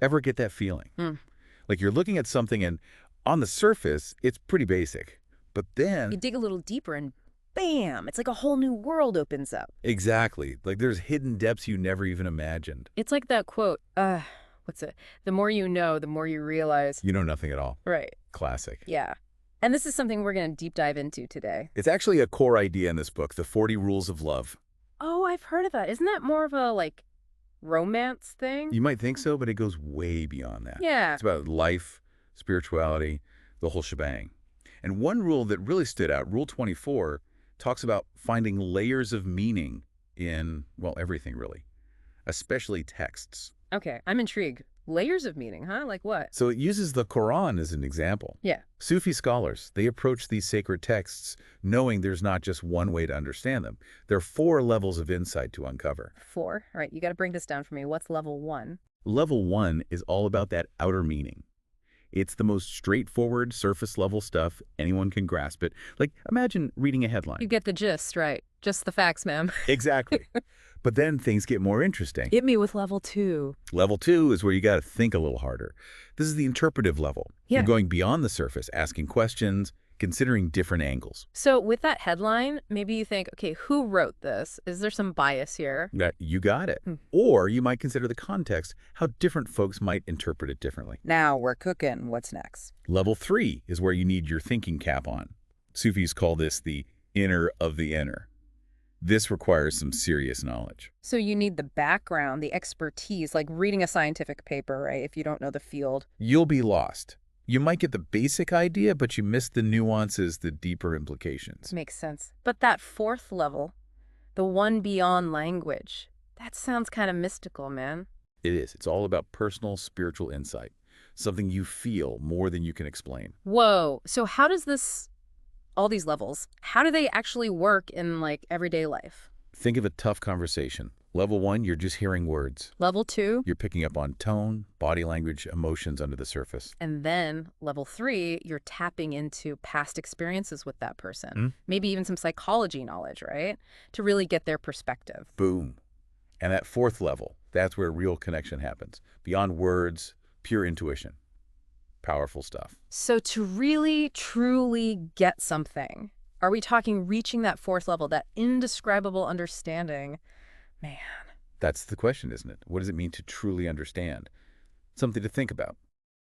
Ever get that feeling? Like you're looking at something and on the surface, it's pretty basic. But then... You dig a little deeper and bam, it's like a whole new world opens up. Exactly. Like there's hidden depths you never even imagined. It's like that quote, what's it? The more you know, the more you realize. You know nothing at all. Right. Classic. Yeah. And this is something we're going to deep dive into today. It's actually a core idea in this book, The 40 Rules of Love. Oh, I've heard of that. Isn't that more of a, like, romance thing? You might think so, but it goes way beyond that. Yeah. It's about life, spirituality, the whole shebang. And one rule that really stood out, Rule 24, talks about finding layers of meaning in, well, everything really, especially texts. Okay, I'm intrigued. Layers of meaning, huh? Like what? So it uses the Qur'an as an example. Yeah. Sufi scholars, they approach these sacred texts knowing there's not just one way to understand them. There are 4 levels of insight to uncover. 4? All right, you got to break this down for me. What's level 1? Level 1 is all about that outer meaning. It's the most straightforward, surface-level stuff. Anyone can grasp it. Like, imagine reading a headline. You get the gist, right? Just the facts, ma'am. Exactly. But then things get more interesting. Hit me with level 2. Level 2 is where you got to think a little harder. This is the interpretive level. Yeah. You're going beyond the surface, asking questions, considering different angles. So with that headline, maybe you think, okay, who wrote this? Is there some bias here? You got it. Or you might consider the context, how different folks might interpret it differently. Now we're cooking. What's next? Level 3 is where you need your thinking cap on. Sufis call this the inner of the inner. This requires some serious knowledge. So you need the background, the expertise, like reading a scientific paper, right? If you don't know the field. You'll be lost. You might get the basic idea, but you miss the nuances, the deeper implications. Makes sense. But that 4th level, the one beyond language, that sounds kind of mystical, man. It is. It's all about personal spiritual insight, something you feel more than you can explain. Whoa. So how does this, all these levels, how do they actually work in like everyday life? Think of a tough conversation. Level 1, you're just hearing words. Level 2? You're picking up on tone, body language, emotions under the surface. And then level 3, you're tapping into past experiences with that person. Maybe even some psychology knowledge, right? To really get their perspective. Boom. And that 4th level, that's where real connection happens. Beyond words, pure intuition. Powerful stuff. So to really, truly get something, are we talking reaching that 4th level, that indescribable understanding? Man. That's the question, isn't it? What does it mean to truly understand? Something to think about.